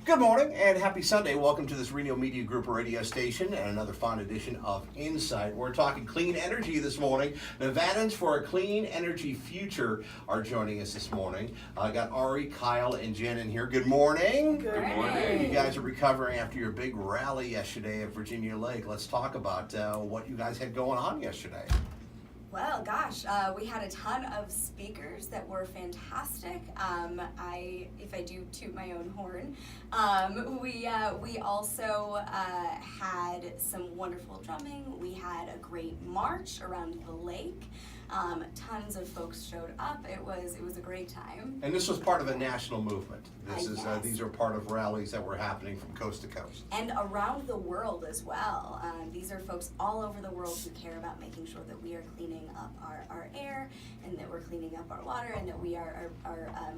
Good morning and happy Sunday. Welcome to this Reno Media Group radio station and another fun edition of Insight. We're talking clean energy this morning. NEVADANS for a Clean Energy Future are joining us this morning. I got Ari, Kyle, and Jen in here. Good morning. Good morning. You guys are recovering after your big rally yesterday at Virginia Lake. Let's talk about what you guys had going on yesterday. Well, gosh, we had a ton of speakers that were fantastic. If I do toot my own horn, we also had some wonderful drumming. We had a great march around the lake. Tons of folks showed up. It was a great time. And this was part of a national movement. Yes. These are part of rallies that were happening from coast to coast. And around the world as well. These are folks all over the world who care about making sure that we are cleaning up our air, and that we're cleaning up our water, and that we are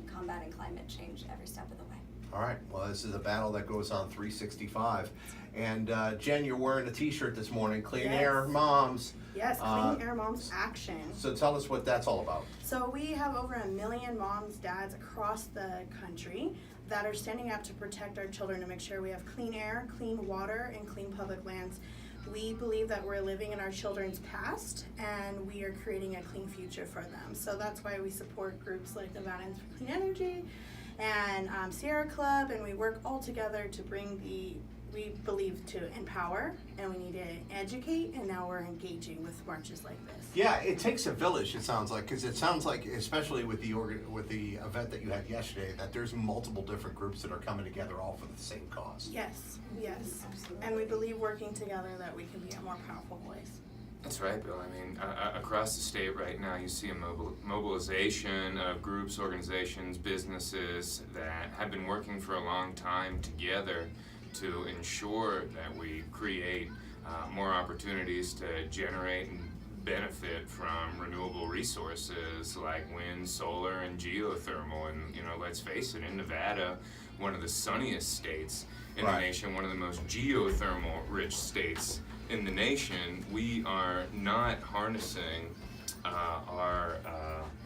combating climate change every step of the way. All right. Well, this is a battle that goes on 365. And Jen, you're wearing a T-shirt this morning. Clean Yes. Air Moms. Yes, Clean Air Moms Action. So tell us what that's all about. So we have over 1 million moms, dads across the country that are standing up to protect our children, to make sure we have clean air, clean water, and clean public lands. We believe that we're living in our children's past, and we are creating a clean future for them. So that's why we support groups like NEVADANS for Clean Energy and Sierra Club, and we work all together to bring we believe to empower, and we need to educate, and now we're engaging with marches like this. Yeah, it takes a village. It sounds like, because it sounds like, especially with the event that you had yesterday, that there's multiple different groups that are coming together all for the same cause. Yes, yes. Absolutely. And we believe working together that we can be a more powerful voice. That's right, Bill. I mean, across the state right now, you see a mobilization of groups, organizations, businesses that have been working for a long time together to ensure that we create more opportunities to generate and benefit from renewable resources like wind, solar, and geothermal. And, let's face it, in Nevada, one of the sunniest states in the nation, one of the most geothermal-rich states in the nation, we are not harnessing our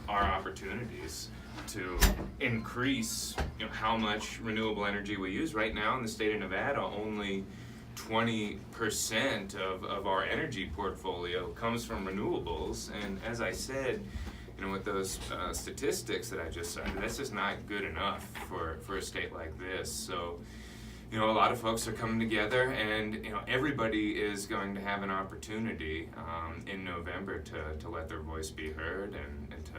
opportunities to increase how much renewable energy we use. Right now in the state of Nevada, only 20% of our energy portfolio comes from renewables. And as I said, with those statistics that I just cited, that's just not good enough for a state like this. So a lot of folks are coming together, and everybody is going to have an opportunity in November to let their voice be heard and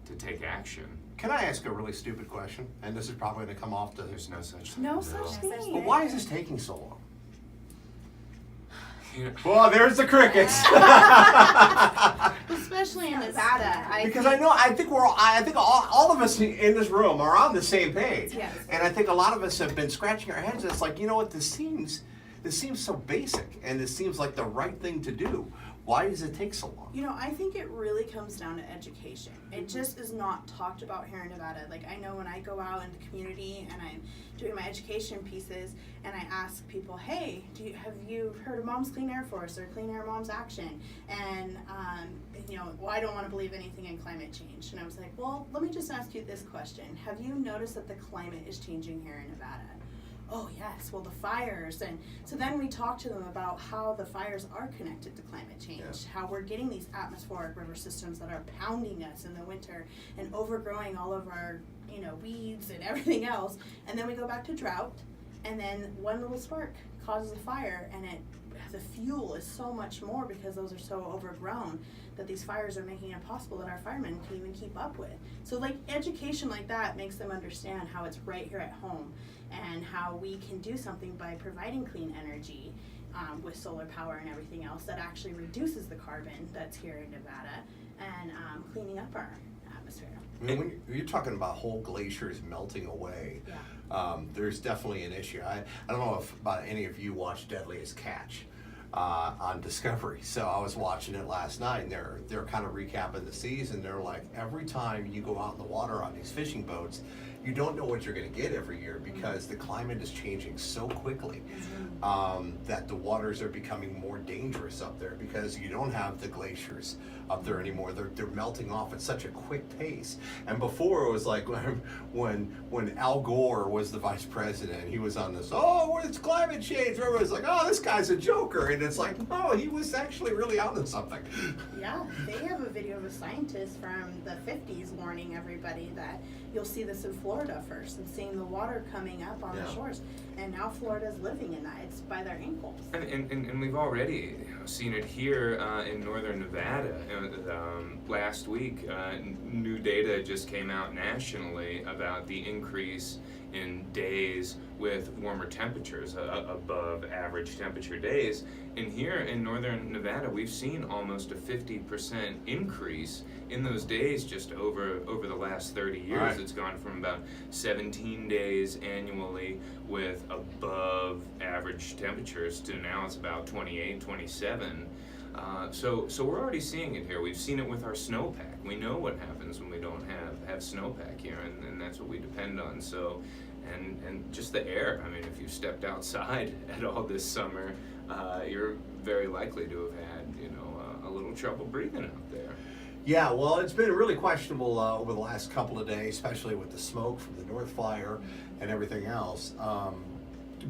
to take action. Can I ask a really stupid question? And this is probably going to come off to... There's no such thing. No Bill. such thing. But why is this taking so long? You know, Well, there's the crickets. Especially in Nevada. Because I think all of us in this room are on the same page. Yes. And I think a lot of us have been scratching our heads. It's like, what, this seems so basic, and this seems like the right thing to do. Why does it take so long? I think it really comes down to education. It just is not talked about here in Nevada. Like, I know when I go out in the community and I'm doing my education pieces, and I ask people, hey, have you heard of Moms Clean Air Force or Clean Air Moms Action? And, well, I don't want to believe anything in climate change. And I was like, well, let me just ask you this question. Have you noticed that the climate is changing here in Nevada? Oh yes, well the fires. And so then we talk to them about how the fires are connected to climate change, how we're getting these atmospheric river systems that are pounding us in the winter and overgrowing all of our weeds and everything else. And then we go back to drought, and then one little spark causes a fire, and the fuel is so much more because those are so overgrown that these fires are making it impossible that our firemen can even keep up with. So education like that makes them understand how it's right here at home, and how we can do something by providing clean energy with solar power and everything else that actually reduces the carbon that's here in Nevada, and cleaning up our atmosphere. I mean, when you're talking about whole glaciers melting away, there's definitely an issue. I don't know if about any of you watched Deadliest Catch on Discovery. So I was watching it last night, and they're kind of recapping the season. They're like, every time you go out in the water on these fishing boats, you don't know what you're going to get every year because the climate is changing so quickly that the waters are becoming more dangerous up there because you don't have the glaciers up there anymore. They're melting off at such a quick pace. And before it was like when Al Gore was the vice president, he was on this, oh, it's climate change. Everybody's like, oh, this guy's a joker. And it's like, no, he was actually really onto something. Yeah, they have a video of a scientist from the 50s warning everybody that you'll see this in Florida first and seeing the water coming up on the shores. And now Florida's living in that. It's by their ankles. And we've already seen it here in northern Nevada. Last week, new data just came out nationally about the increase in days with warmer temperatures, above average temperature days. And here in northern Nevada, we've seen almost a 50% increase in those days just over the last 30 years. Right. It's gone from about 17 days annually with above average temperatures to now it's about 28, 27. So we're already seeing it here. We've seen it with our snowpack. We know what happens when we don't have snowpack here, and that's what we depend on. So, and just the air. I mean, if you stepped outside at all this summer, you're very likely to have had, a little trouble breathing out there. Yeah, well, it's been really questionable over the last couple of days, especially with the smoke from the North Fire and everything else.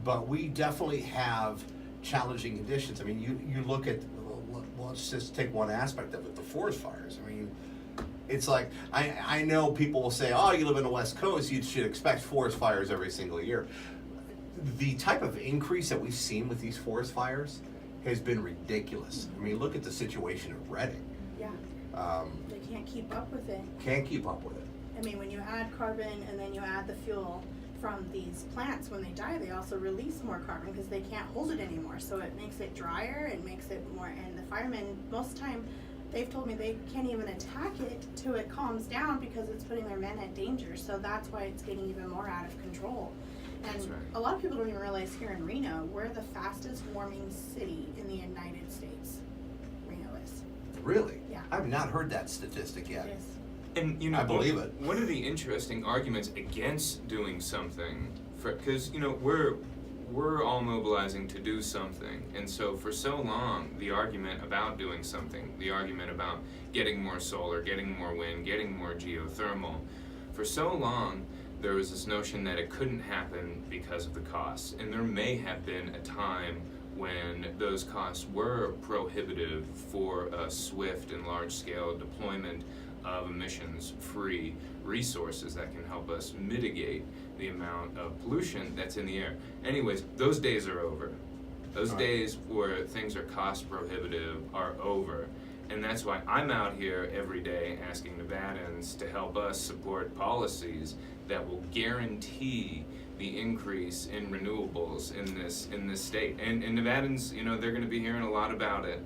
But we definitely have challenging conditions. I mean, you look at, well, let's just take one aspect of it, the forest fires. I mean, it's like, I know people will say, oh, you live in the West Coast, you should expect forest fires every single year. The type of increase that we've seen with these forest fires has been ridiculous. I mean, look at the situation of Redding. Yeah. They can't keep up with it. Can't keep up with it. I mean, when you add carbon and then you add the fuel from these plants, when they die, they also release more carbon because they can't hold it anymore. So it makes it drier, it makes it more, and the firemen, most of the time, they've told me they can't even attack it till it calms down because it's putting their men at danger. So that's why it's getting even more out of control. And That's right. a lot of people don't even realize here in Reno, we're the fastest warming city in the United States. Reno is. Really? Yeah. I've not heard that statistic yet. It is. And I believe it. One of the interesting arguments against doing something, because we're all mobilizing to do something, and so for so long the argument about doing something, the argument about getting more solar, getting more wind, getting more geothermal, for so long there was this notion that it couldn't happen because of the costs, and there may have been a time when those costs were prohibitive for a swift and large-scale deployment of emissions-free resources that can help us mitigate the amount of pollution that's in the air. Anyways, those days are over. Those days where things are cost prohibitive are over. And that's why I'm out here every day asking Nevadans to help us support policies that will guarantee the increase in renewables in this state. And Nevadans, they're going to be hearing a lot about it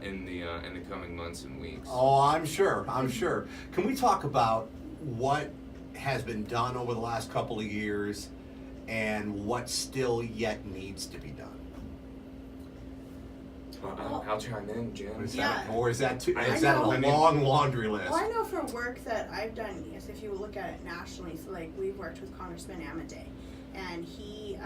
in the coming months and weeks. Oh, I'm sure. Can we talk about what has been done over the last couple of years and what still yet needs to be done? I'll chime in, Jen. Or is that I that know. a long laundry list? Well, I know for work that I've done, yes, if you look at it nationally, so like we've worked with Congressman Amadei, and he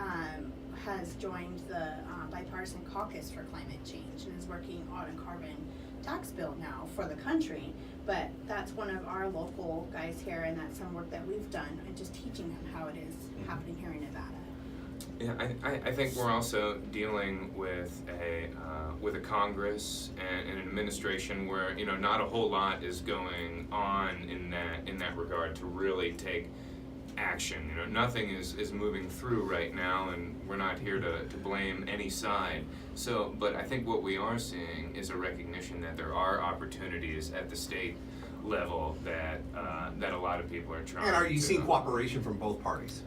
has joined the bipartisan caucus for climate change and is working on a carbon tax bill now for the country. But that's one of our local guys here, and that's some work that we've done and just teaching him how it is happening here in Nevada. Yeah, I think we're also dealing with a Congress and an administration where not a whole lot is going on in that regard to really take action. Nothing is moving through right now, and we're not here to blame any side. So, but I think what we are seeing is a recognition that there are opportunities at the state level that a lot of people are trying. And are you to, seeing cooperation from both parties?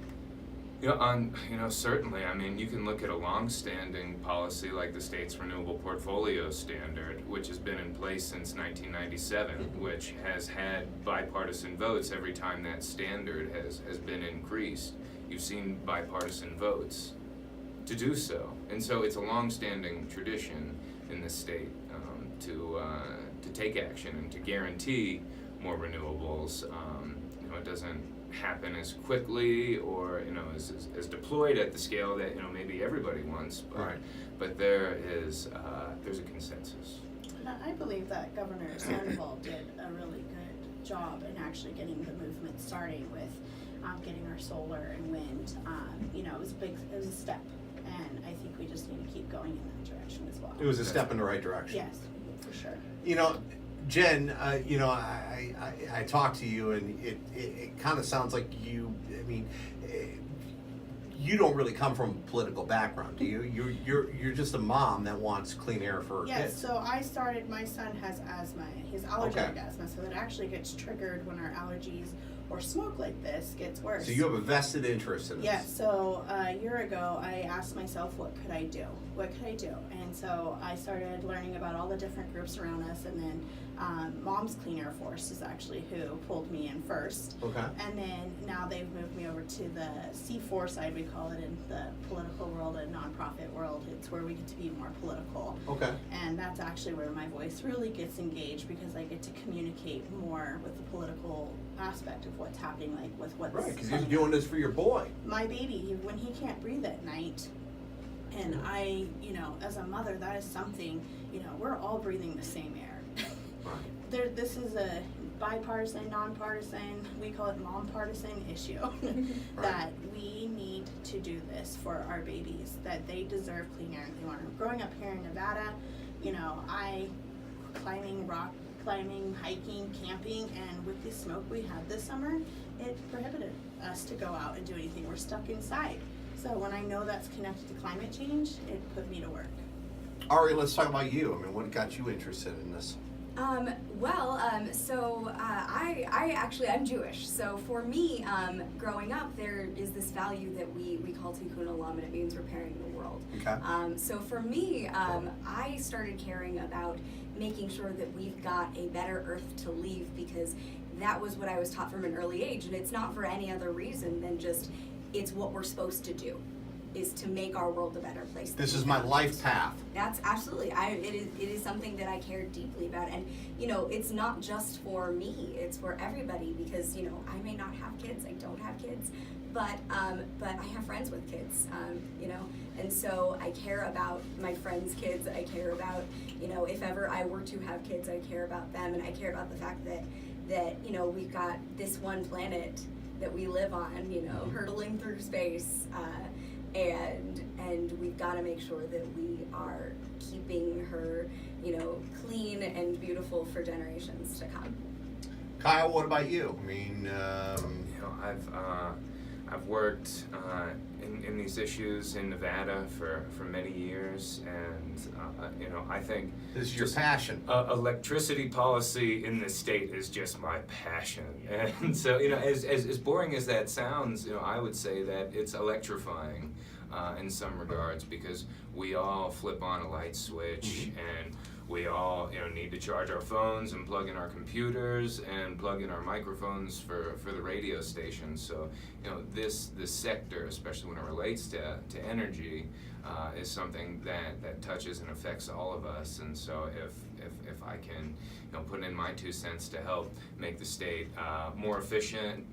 Certainly. I mean, you can look at a long-standing policy like the state's renewable portfolio standard, which has been in place since 1997, which has had bipartisan votes every time that standard has been increased. You've seen bipartisan votes to do so, and so it's a long-standing tradition in the state to take action and to guarantee more renewables. It doesn't happen as quickly or as deployed at the scale that maybe everybody wants, but Right. but there's a consensus. I believe that Governor Sandoval did a really good job in actually getting the movement starting with getting our solar and wind. It was it was a step, and I think we just need to keep going in that direction as well. It was a step in the right direction. Yes, for sure. Jen, I talked to you, and it kind of sounds like you. I mean, you don't really come from a political background, do you? You're just a mom that wants clean air for her Yes, kids. so I started. My son has asthma. He's allergic asthma, so it actually gets triggered when our allergies or smoke like this gets worse. So you have a vested interest in this. Yeah, so a year ago I asked myself, what could I do? What could I do? And so I started learning about all the different groups around us, and then Mom's Clean Air Force is actually who pulled me in first. Okay. And then now they've moved me over to the C4 side, we call it, in the political world and nonprofit world. It's where we get to be more political. Okay. And that's actually where my voice really gets engaged, because I get to communicate more with the political aspect of what's happening, like with what's Right, because you're doing this for your boy. my baby, when he can't breathe at night. And I, as a mother, that is something, we're all breathing the same air. Right. This is a bipartisan, nonpartisan, we call it mom-partisan issue. That we need to do this for our babies, that they deserve clean air. They want to. Growing up here in Nevada, I rock climbing, hiking, camping, and with the smoke we had this summer, it prohibited us to go out and do anything. We're stuck inside. So when I know that's connected to climate change, it put me to work. Ari, let's talk about you. I mean, what got you interested in this? I'm Jewish. So for me, growing up, there is this value that we call tikkun olam, and it means repairing the world. Okay. So for me, I started caring about making sure that we've got a better earth to leave, because that was what I was taught from an early age, and it's not for any other reason than just it's what we're supposed to do, is to make our world a better place. This is my life path. That's absolutely. It is something that I care deeply about, and it's not just for me. It's for everybody, because I may not have kids. I don't have kids, but I have friends with kids. And so I care about my friends' kids. I care about if ever I were to have kids, I care about them, and I care about the fact that we've got this one planet that we live on. Hurtling through space. And we've got to make sure that we are keeping her, clean and beautiful for generations to come. Kyle, what about you? I mean, I've worked in these issues in Nevada for many years, and I think this is your passion. Electricity policy in this state is just my passion, and so as boring as that sounds, I would say that it's electrifying in some regards, because we all flip on a light switch, and we all need to charge our phones and plug in our computers and plug in our microphones for the radio station. So this sector, especially when it relates to energy, is something that touches and affects all of us. And so if I can put in my 2 cents to help make the state more efficient,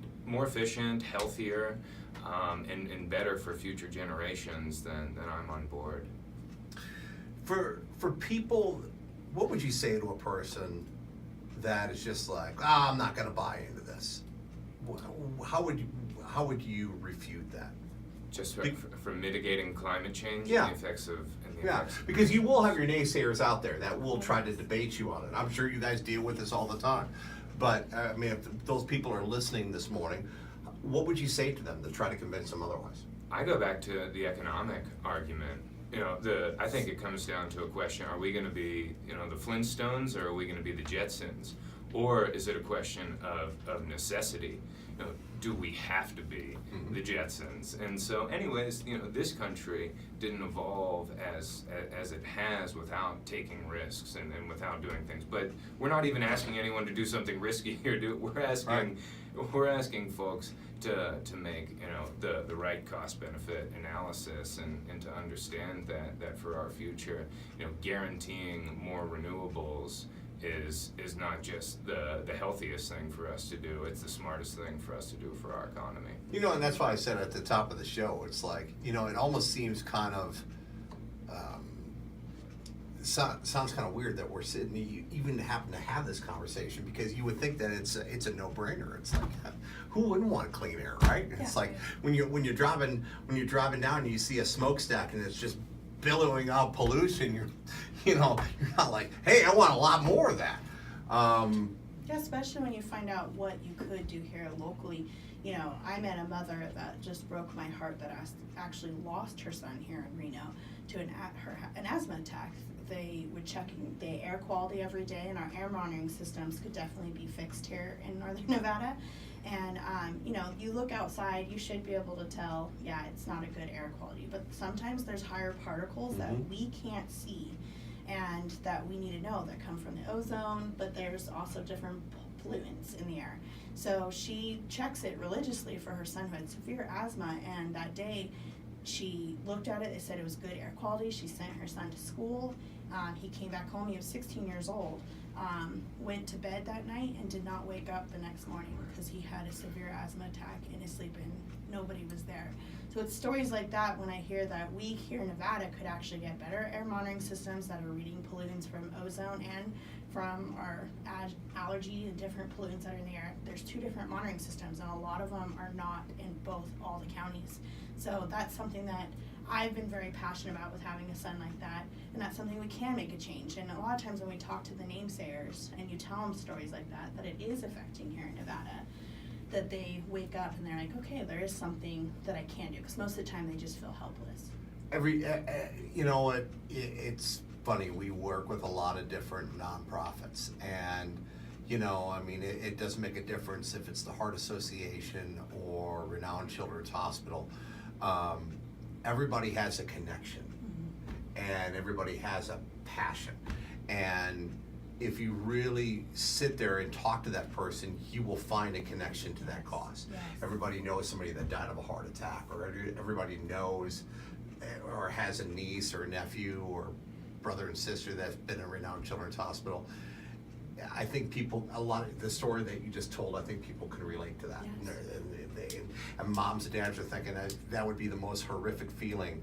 healthier, and better for future generations, then I'm on board. For people, what would you say to a person that is just like, I'm not going to buy into this? How would you refute that? Just for mitigating climate change Yeah. and the effects of Because you will have your naysayers out there that will try to debate you on it. I'm sure you guys deal with this all the time. But I mean, if those people are listening this morning, what would you say to them to try to convince them otherwise? I go back to the economic argument. I think it comes down to a question: are we going to be, the Flintstones, or are we going to be the Jetsons, or is it a question of necessity? Do we have to be the Jetsons? And so, anyways, this country didn't evolve as it has without taking risks and without doing things. But we're not even asking anyone to do something risky here. We're asking folks to make the right cost benefit analysis and to understand that for our future, guaranteeing more renewables is not just the healthiest thing for us to do, it's the smartest thing for us to do for our economy. You know, and that's why I said at the top of the show, it's like, you know, it almost seems kind of, sounds kind of weird that we're sitting, you even happen to have this conversation, because you would think that it's a no-brainer. It's like, who wouldn't want clean air, right? It's like when you're driving down and you see a smokestack and it's just billowing out pollution, you're not like, hey, I want a lot more of that. Yeah, especially when you find out what you could do here locally. You know, I met a mother that just broke my heart that actually lost her son here in Reno to an asthma attack. They were checking the air quality every day, and our air monitoring systems could definitely be fixed here in northern Nevada. And, you know, you look outside, you should be able to tell, yeah, it's not a good air quality. But sometimes there's higher particles that we can't see and that we need to know that come from the ozone, but there's also different pollutants in the air. So she checks it religiously for her son who had severe asthma, and that day she looked at it, they said it was good air quality. She sent her son to school. He came back home, he was 16 years old, went to bed that night and did not wake up the next morning because he had a severe asthma attack in his sleep and nobody was there. So it's stories like that when I hear that we here in Nevada could actually get better air monitoring systems that are reading pollutants from ozone and from our allergy and different pollutants that are in the air. There's 2 different monitoring systems, and a lot of them are not in all the counties. So that's something that I've been very passionate about with having a son like that, and that's something we can make a change. And a lot of times when we talk to the namesayers and you tell them stories like that it is affecting here in Nevada, that they wake up and they're like, okay, there is something that I can do, because most of the time they just feel helpless. You know, it's funny, we work with a lot of different nonprofits, and you know, I mean, it does make a difference if it's the Heart Association or Renowned Children's Hospital. Everybody has a connection, and everybody has a passion, and if you really sit there and talk to that person, you will find a connection to that cause. Yes. Everybody knows somebody that died of a heart attack, or everybody knows or has a niece or a nephew or brother and sister that's been in a Renowned Children's Hospital. I think a lot of the story that you just told, I think people can relate to that. Yes. And moms and dads are thinking that would be the most horrific feeling,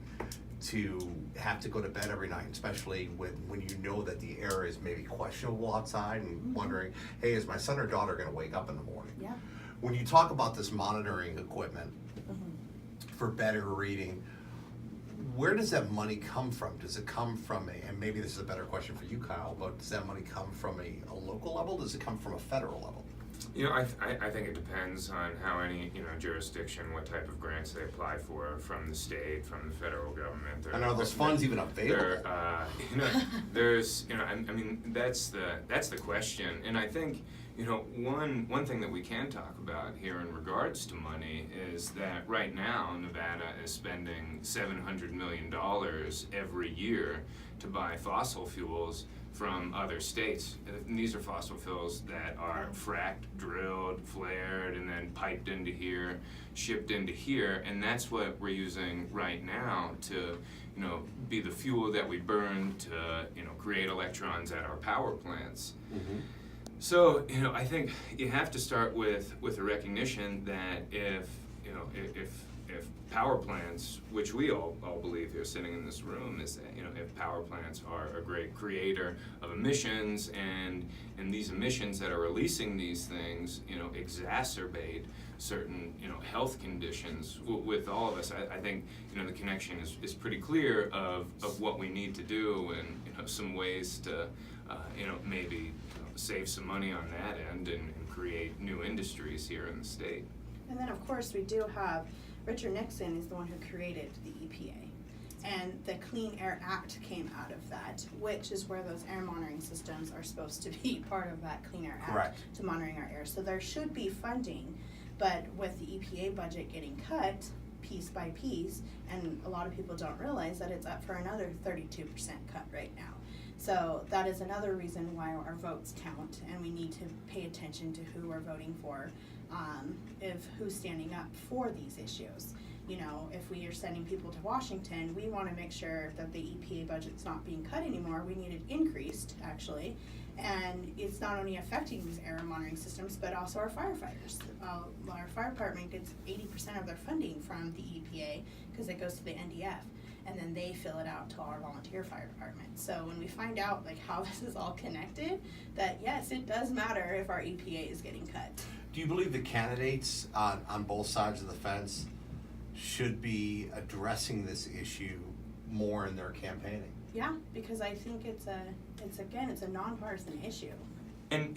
to have to go to bed every night, especially when you know that the air is maybe questionable outside, and wondering, hey, is my son or daughter going to wake up in the morning? Yeah. When you talk about this monitoring equipment for better reading, where does that money come from? Does it come from and maybe this is a better question for you, Kyle, but does that money come from a local level? Does it come from a federal level? You know, I think it depends on how any, you know, jurisdiction, what type of grants they apply for from the state, from the federal government. And are those funds even available? You know, there's, you know, I mean, that's the question. And I think, you know, one thing that we can talk about here in regards to money is that right now Nevada is spending $700 million every year to buy fossil fuels from other states. And these are fossil fuels that are fracked, drilled, flared, and then piped into here, shipped into here, and that's what we're using right now to, you know, be the fuel that we burn to, you know, create electrons at our power plants. So, you know, I think you have to start with a recognition that if power plants, which we all believe here sitting in this room, is that, you know, if power plants are a great creator of emissions, and these emissions that are releasing these things, you know, exacerbate certain, you know, health conditions with all of us, I think, you know, the connection is pretty clear of what we need to do, and, you know, some ways to, you know, maybe, you know, save some money on that end and create new industries here in the state. And then, of course, we do have Richard Nixon is the one who created the EPA. And the Clean Air Act came out of that, which is where those air monitoring systems are supposed to be part of that Clean Air Act. Correct. To monitoring our air. So there should be funding, but with the EPA budget getting cut piece by piece, and a lot of people don't realize that it's up for another 32% cut right now. So that is another reason why our votes count, and we need to pay attention to who we're voting for, if who's standing up for these issues. You know, if we are sending people to Washington, we want to make sure that the EPA budget's not being cut anymore. We need it increased, actually, And it's not only affecting these air monitoring systems, but also our firefighters. Our fire department gets 80% of their funding from the EPA because it goes to the NDF, and then they fill it out to our volunteer fire department. So when we find out like how this is all connected, that yes, it does matter if our EPA is getting cut. Do you believe the candidates on both sides of the fence should be addressing this issue more in their campaigning? Yeah, because I think it's a nonpartisan issue. And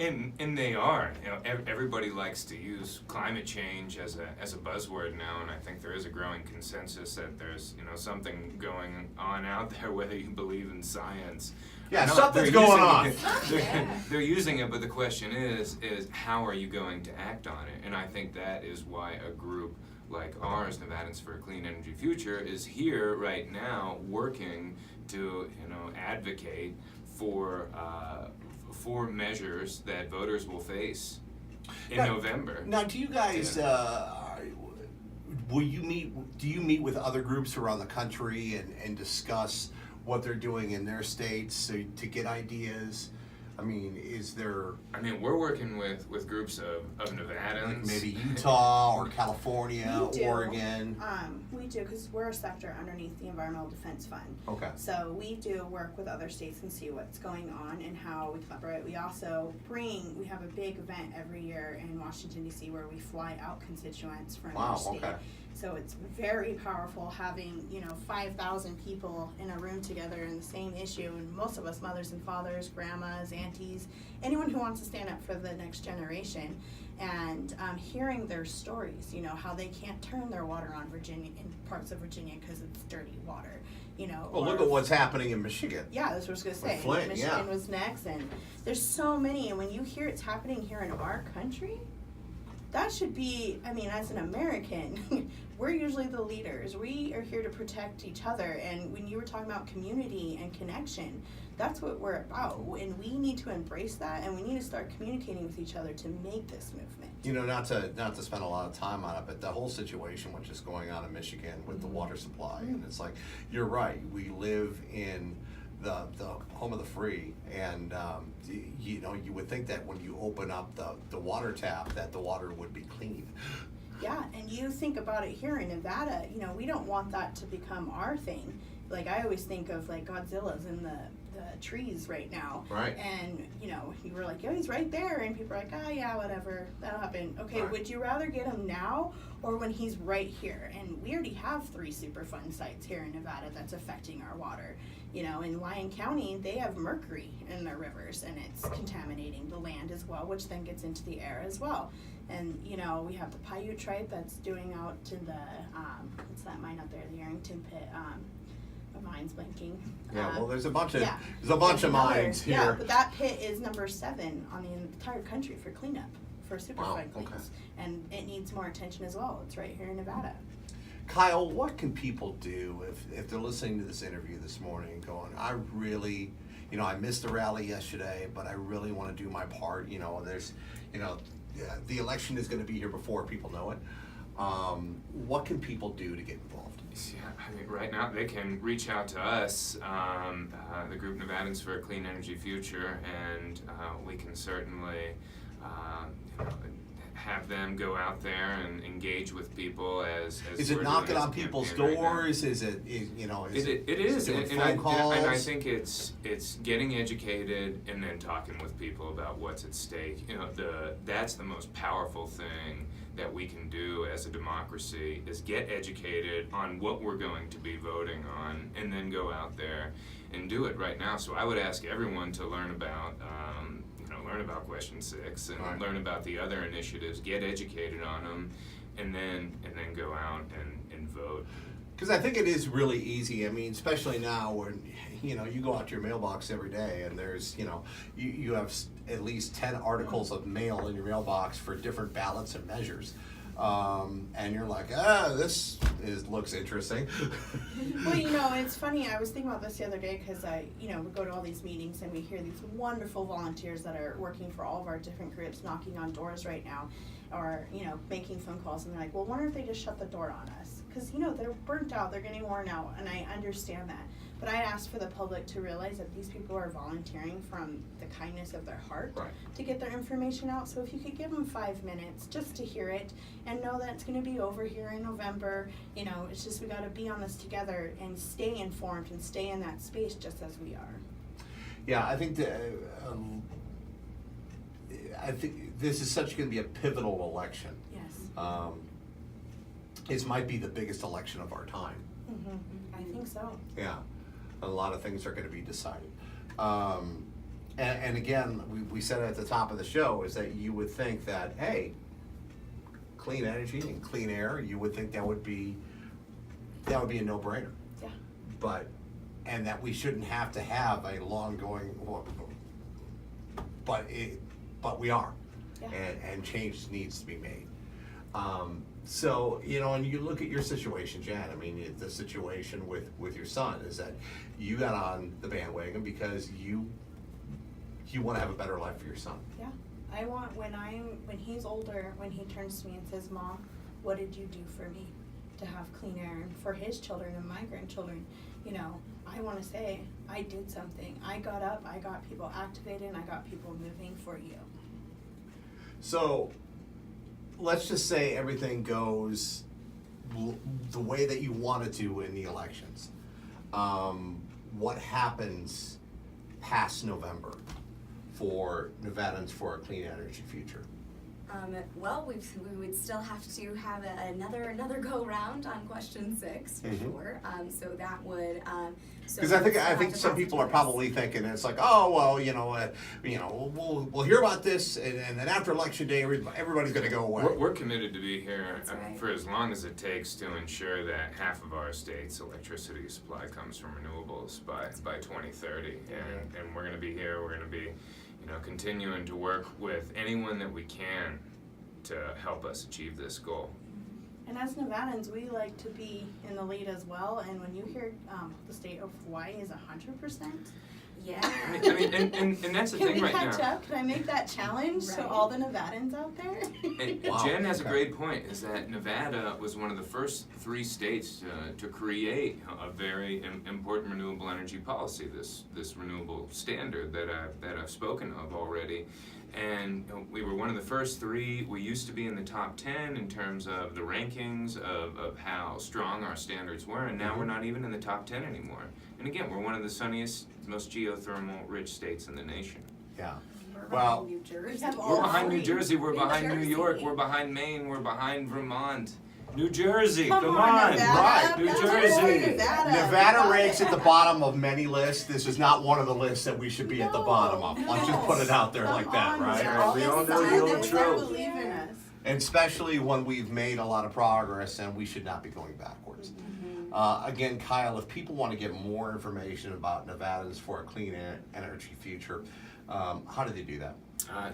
they are. You know, everybody likes to use climate change as a buzzword now, and I think there is a growing consensus that there's something going on out there, whether you believe in science. Yeah, or not. something's They're going using on. it. They're using it, but the question is how are you going to act on it? And I think that is why a group like ours, Nevadans for a Clean Energy Future, is here right now working to advocate for measures that voters will face in November. Now, do you guys do you meet with other groups around the country and discuss what they're doing in their states to get ideas? I mean, is there... I mean, we're working with groups of Nevadans. Like maybe Utah or California, We do. Oregon? We do, because we're a sector underneath the Environmental Defense Fund. Okay. So we do work with other states and see what's going on and how we collaborate. We also we have a big event every year in Washington, D.C. where we fly out constituents from Wow, each state. okay. So it's very powerful having, 5,000 people in a room together in the same issue, and most of us mothers and fathers, grandmas, aunties, anyone who wants to stand up for the next generation, and hearing their stories, how they can't turn their water on in parts of Virginia because it's dirty water, Well, look at what's happening in Michigan. Yeah, that's what I was going to say. With Flint, Michigan yeah. was next, and there's so many, and when you hear it's happening here in our country, that should be, as an American, we're usually the leaders. We are here to protect each other, and when you were talking about community and connection, that's what we're about, and we need to embrace that, and we need to start communicating with each other to make this movement. Not to spend a lot of time on it, but the whole situation which is going on in Michigan with the water supply, and it's like, you're right, we live in the home of the free, and you would think that when you open up the water tap that the water would be clean. Yeah, and you think about it here in Nevada, we don't want that to become our thing. Like, I always think of like Godzilla's in the trees right now. Right. And, you were like, oh, he's right there. And people are like, oh, yeah, whatever. That'll happen. Okay, Right. Would you rather get him now or when he's right here? And we already have 3 Superfund sites here in Nevada that's affecting our water. In Lyon County, they have mercury in their rivers, and it's contaminating the land as well, which then gets into the air as well. And, we have the Paiute tribe that's doing out to the, what's that mine out there, the Arrington Pit, my mind's blanking. Yeah, well, there's a bunch of yeah. mines Another- here. Yeah, but that pit is number 7 on the entire country for cleanup, for Superfund okay. cleans. And it needs more attention as well. It's right here in Nevada. Kyle, what can people do if they're listening to this interview this morning and going, I really, I missed the rally yesterday, but I really want to do my part. There's, the election is going to be here before people know it. What can people do to get involved? Yeah, right now they can reach out to us, the group Nevadans for a Clean Energy Future, and we can certainly have them go out there and engage with people as Is it we're knocking doing this on people's campaign right now. doors? Is it It is, doing and phone calls? I think it's getting educated and then talking with people about what's at stake. That's the most powerful thing that we can do as a democracy, is get educated on what we're going to be voting on, and then go out there and do it right now. So I would ask everyone to learn about Question 6 and Right. learn about the other initiatives, get educated on them, and then go out and vote. Because I think it is really easy. Especially now when, you go out to your mailbox every day and there's, you have at least 10 articles of mail in your mailbox for different ballots and measures. And you're like, this looks interesting. Well, it's funny. I was thinking about this the other day because we go to all these meetings and we hear these wonderful volunteers that are working for all of our different groups, knocking on doors right now, or making phone calls, and they're like, well, wonder if they just shut the door on us. because, you know, they're burnt out, they're getting worn out, and I understand that. But I ask for the public to realize that these people are volunteering from the kindness of their heart Right. to get their information out. So if you could give them 5 minutes just to hear it and know that it's going to be over here in November, you know, it's just we got to be on this together and stay informed and stay in that space just as we are. Yeah, I think I think this is such going to be a pivotal election. Yes. This might be the biggest election of our time. I think so. Yeah, a lot of things are going to be decided. And again, we said at the top of the show is that you would think that, hey, clean energy and clean air, you would think that would be a no-brainer. Yeah. And that we shouldn't have to have a long-going, but we are, Yeah. and change needs to be made. So, you know, and you look at your situation, Jan, I mean, the situation with your son is that you got on the bandwagon because you want to have a better life for your son. Yeah. I want when he's older, when he turns to me and says, "Mom, what did you do for me to have clean air and for his children and my grandchildren?" You know, I want to say I did something. I got up, I got people activated, and I got people moving for you. So, let's just say everything goes the way that you want it to in the elections. What happens past November for Nevadans for a Clean Energy Future? Well, we would still have to have another go round on question 6 for sure. So that would Because I think some people are probably thinking it's like, oh well, we'll hear about this, and then after election day, everybody's going to go away. We're committed to be here That's right. for as long as it takes to ensure that half of our state's electricity supply comes from renewables by 2030, and we're going to be here. We're going to be, continuing to work with anyone that we can to help us achieve this goal. And as Nevadans, we like to be in the lead as well. And when you hear the state of Hawaii is 100%, Yeah. I mean, and that's the can thing we right catch now. up? Can I make that challenge to Right. all the Nevadans out there? And Wow, Jen has a okay. great point, is that Nevada was one of the first 3 states to create a very important renewable energy policy, this renewable standard that I've spoken of already. And we were one of the first 3. We used to be in the top 10 in terms of the rankings of how strong our standards were, and now we're not even in the top 10 anymore. And again, we're one of the sunniest, most geothermal rich states in the nation. Yeah. We're Well, behind New Jersey. We have all We're behind New 3. Jersey, we're New behind New Jersey. York, we're behind Maine, we're behind Vermont. New Jersey, Come come on, on! Nevada. Right, New That's Jersey. right, Nevada. Nevada Got ranks it. at the bottom of many lists. This is not one of the lists that we should be at the bottom of. Let's just put it out there like that, Come on, right? Nevada. We all know All the this old time, trope. they believe in us. And especially when we've made a lot of progress and we should not be going backwards. Again, Kyle, if people want to get more information about Nevadans for a Clean Energy Future, how do they do that?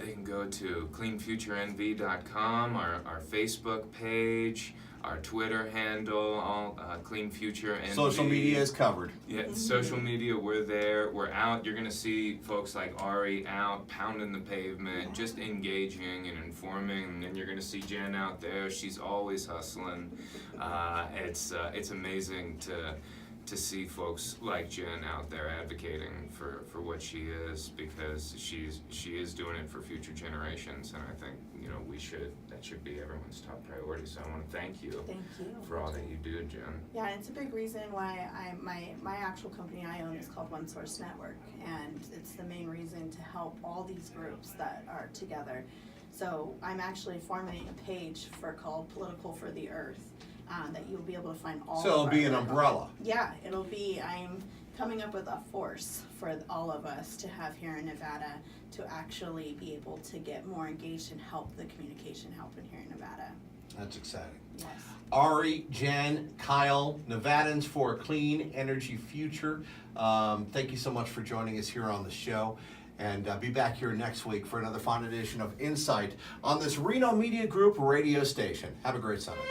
They can go to cleanfuturenv.com, our Facebook page, our Twitter handle, all Clean Future NV. Social media is covered. Yeah, social media, we're there, we're out. You're gonna see folks like Ari out pounding the pavement, just engaging and informing. And then you're gonna see Jen out there. She's always hustling. It's amazing to see folks like Jen out there advocating for what she is, because she is doing it for future generations, and I think that should be everyone's top priority. So I want to thank you Thank you. for all that you do, Jen. Yeah, it's a big reason why my actual company I own is called One Source Network, and it's the main reason to help all these groups that are together. So I'm actually forming a page called Political for the Earth, that you'll be able to find all. So it'll of be our an work on. umbrella. Yeah, it'll be. I'm coming up with a force for all of us to have here in Nevada to actually be able to get more engaged and help the communication happen here in Nevada. That's exciting. Yes. Ari, Jen, Kyle, Nevadans for a Clean Energy Future. Thank you so much for joining us here on the show. And be back here next week for another fun edition of Insight on this Reno Media Group radio station. Have a great Sunday.